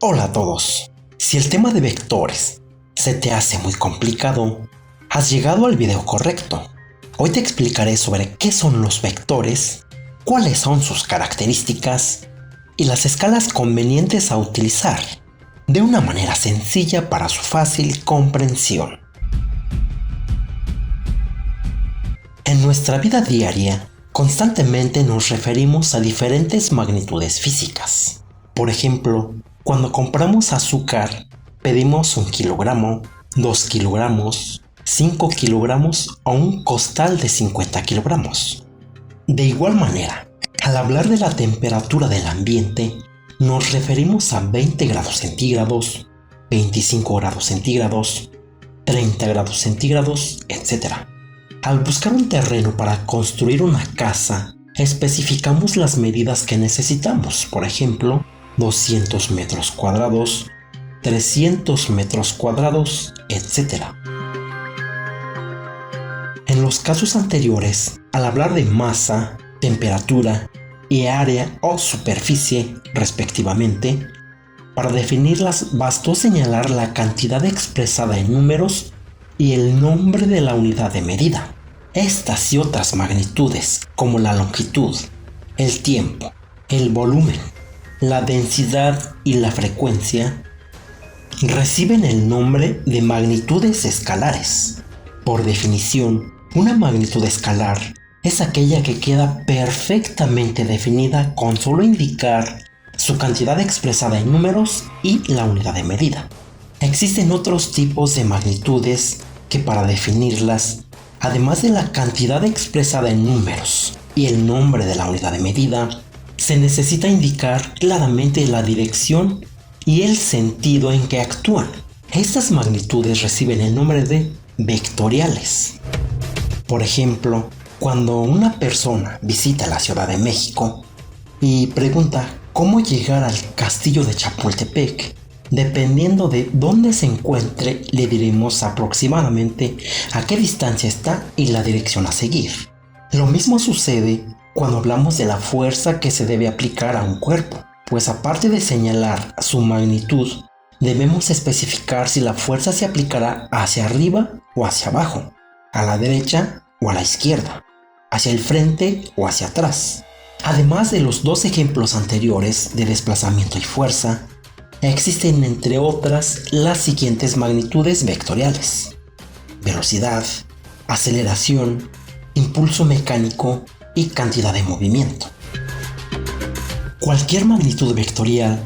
Hola a todos. Si el tema de vectores se te hace muy complicado, has llegado al video correcto. Hoy te explicaré sobre qué son los vectores, cuáles son sus características y las escalas convenientes a utilizar de una manera sencilla para su fácil comprensión. En nuestra vida diaria, constantemente nos referimos a diferentes magnitudes físicas. Por ejemplo, cuando compramos azúcar, pedimos 1 kilogramo, 2 kilogramos, 5 kilogramos o un costal de 50 kilogramos. De igual manera, al hablar de la temperatura del ambiente, nos referimos a 20 grados centígrados, 25 grados centígrados, 30 grados centígrados, etc. Al buscar un terreno para construir una casa, especificamos las medidas que necesitamos, por ejemplo, 200 metros cuadrados, 300 metros cuadrados, etc. En los casos anteriores, al hablar de masa, temperatura y área o superficie, respectivamente, para definirlas bastó señalar la cantidad expresada en números y el nombre de la unidad de medida. Estas y otras magnitudes, como la longitud, el tiempo, el volumen, la densidad y la frecuencia, reciben el nombre de magnitudes escalares. Por definición, una magnitud escalar es aquella que queda perfectamente definida con solo indicar su cantidad expresada en números y la unidad de medida. Existen otros tipos de magnitudes que para definirlas, además de la cantidad expresada en números y el nombre de la unidad de medida, se necesita indicar claramente la dirección y el sentido en que actúan. Estas magnitudes reciben el nombre de vectoriales. Por ejemplo, cuando una persona visita la Ciudad de México y pregunta cómo llegar al castillo de Chapultepec, dependiendo de dónde se encuentre, le diremos aproximadamente a qué distancia está y la dirección a seguir. Lo mismo sucede cuando hablamos de la fuerza que se debe aplicar a un cuerpo, pues aparte de señalar su magnitud, debemos especificar si la fuerza se aplicará hacia arriba o hacia abajo, a la derecha o a la izquierda, hacia el frente o hacia atrás. Además de los dos ejemplos anteriores de desplazamiento y fuerza, existen entre otras las siguientes magnitudes vectoriales: velocidad, aceleración, impulso mecánico y cantidad de movimiento. Cualquier magnitud vectorial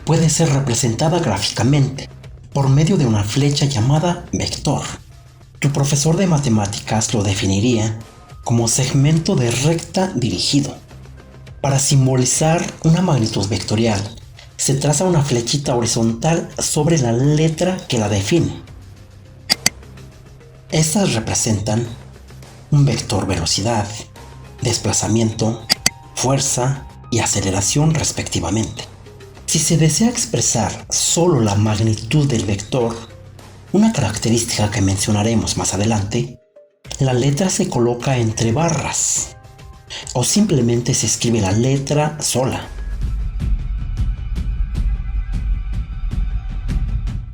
puede ser representada gráficamente por medio de una flecha llamada vector. Tu profesor de matemáticas lo definiría como segmento de recta dirigido. Para simbolizar una magnitud vectorial, se traza una flechita horizontal sobre la letra que la define. Estas representan un vector velocidad, desplazamiento, fuerza y aceleración respectivamente. Si se desea expresar solo la magnitud del vector, una característica que mencionaremos más adelante, la letra se coloca entre barras o simplemente se escribe la letra sola.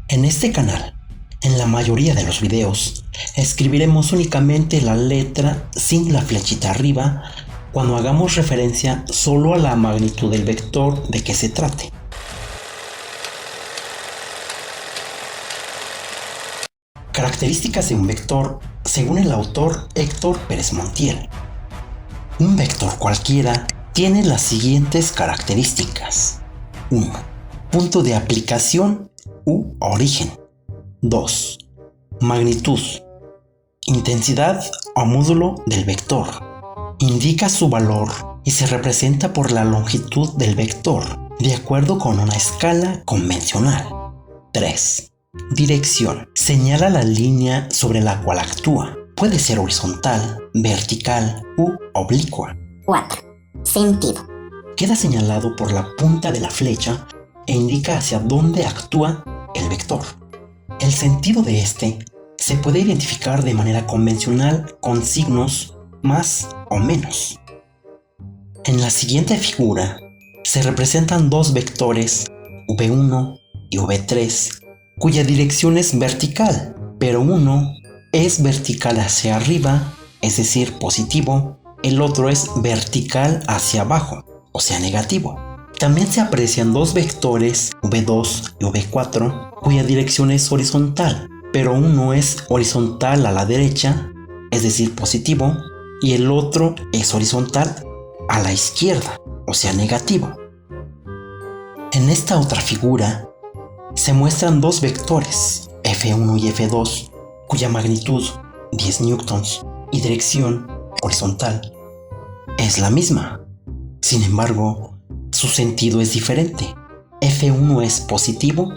En este canal, en la mayoría de los videos, escribiremos únicamente la letra sin la flechita arriba cuando hagamos referencia solo a la magnitud del vector de que se trate. Características de un vector según el autor Héctor Pérez Montiel. Un vector cualquiera tiene las siguientes características. 1. Punto de aplicación u origen. 2. Magnitud. Intensidad o módulo del vector. Indica su valor y se representa por la longitud del vector, de acuerdo con una escala convencional. 3. Dirección. Señala la línea sobre la cual actúa. Puede ser horizontal, vertical u oblicua. 4. Sentido. Queda señalado por la punta de la flecha e indica hacia dónde actúa el vector. El sentido de este se puede identificar de manera convencional con signos más o menos. En la siguiente figura se representan dos vectores V1 y V3, cuya dirección es vertical, pero uno es vertical hacia arriba, es decir, positivo, el otro es vertical hacia abajo, o sea, negativo. También se aprecian dos vectores, V2 y V4, cuya dirección es horizontal, pero uno es horizontal a la derecha, es decir, positivo, y el otro es horizontal a la izquierda, o sea, negativo. En esta otra figura se muestran dos vectores, F1 y F2, cuya magnitud, 10 newtons, y dirección, horizontal, es la misma. Sin embargo, su sentido es diferente. F1 es positivo,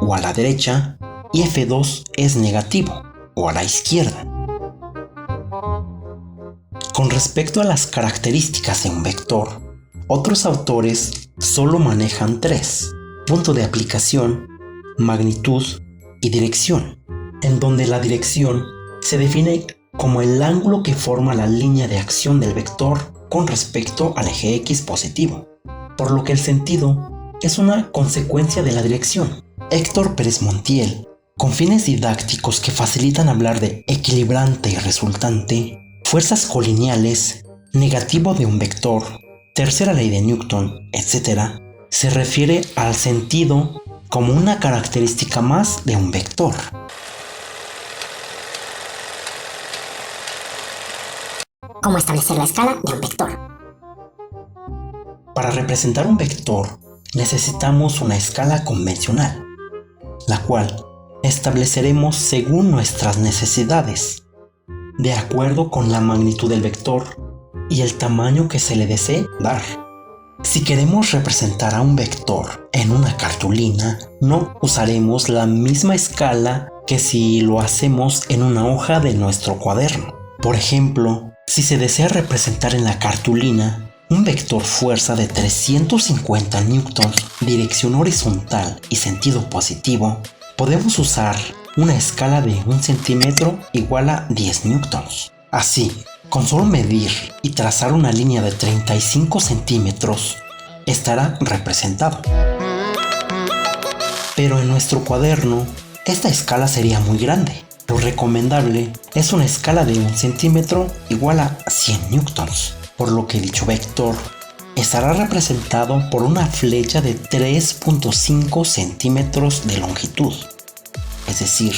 o a la derecha, y F2 es negativo, o a la izquierda. Con respecto a las características de un vector, otros autores solo manejan tres: punto de aplicación, magnitud y dirección, en donde la dirección se define como el ángulo que forma la línea de acción del vector con respecto al eje X positivo, por lo que el sentido es una consecuencia de la dirección. Héctor Pérez Montiel, con fines didácticos que facilitan hablar de equilibrante y resultante, fuerzas colineales, negativo de un vector, tercera ley de Newton, etc., se refiere al sentido como una característica más de un vector. ¿Cómo establecer la escala de un vector? Para representar un vector necesitamos una escala convencional, la cual estableceremos según nuestras necesidades, de acuerdo con la magnitud del vector y el tamaño que se le desee dar. Si queremos representar a un vector en una cartulina, no usaremos la misma escala que si lo hacemos en una hoja de nuestro cuaderno. Por ejemplo, si se desea representar en la cartulina un vector fuerza de 350 newtons, dirección horizontal y sentido positivo, podemos usar una escala de 1 centímetro igual a 10 newtons. Así, con solo medir y trazar una línea de 35 centímetros, estará representado. Pero en nuestro cuaderno, esta escala sería muy grande. Lo recomendable es una escala de 1 centímetro igual a 100 newtons, por lo que dicho vector estará representado por una flecha de 3.5 centímetros de longitud. Es decir,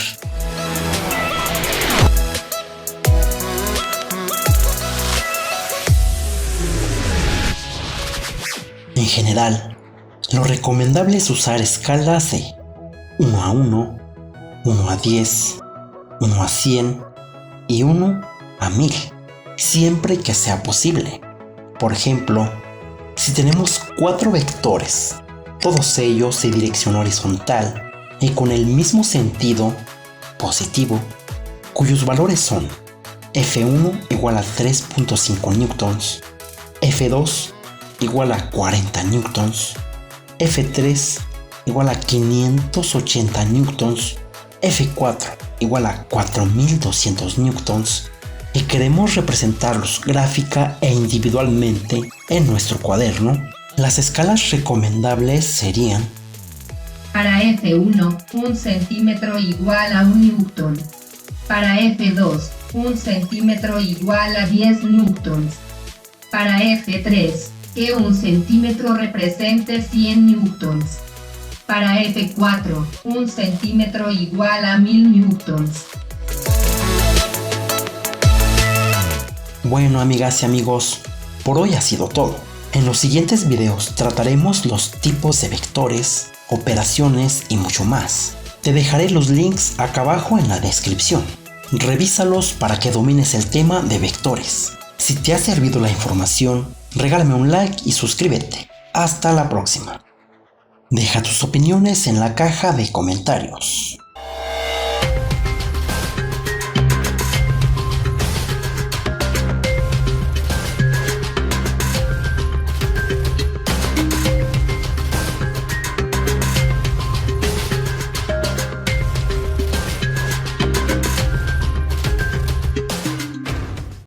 en general, lo recomendable es usar escalas de 1 a 1, 1 a 10, 1 a 100 y 1 a 1000, siempre que sea posible. Por ejemplo, si tenemos 4 vectores, todos ellos de dirección horizontal y con el mismo sentido positivo, cuyos valores son F1 igual a 3.5 newtons, F2 igual a 40 newtons, F3 igual a 580 newtons, F4 igual a 4200 newtons, y queremos representarlos gráfica e individualmente en nuestro cuaderno, las escalas recomendables serían: para F1, 1 centímetro igual a 1 newton. Para F2, 1 centímetro igual a 10 newtons. Para F3, que 1 centímetro represente 100 newtons. Para F4, 1 centímetro igual a 1000 newtons. Bueno, amigas y amigos, por hoy ha sido todo. En los siguientes videos trataremos los tipos de vectores, operaciones y mucho más. Te dejaré los links acá abajo en la descripción. Revísalos para que domines el tema de vectores. Si te ha servido la información, regálame un like y suscríbete. Hasta la próxima. Deja tus opiniones en la caja de comentarios.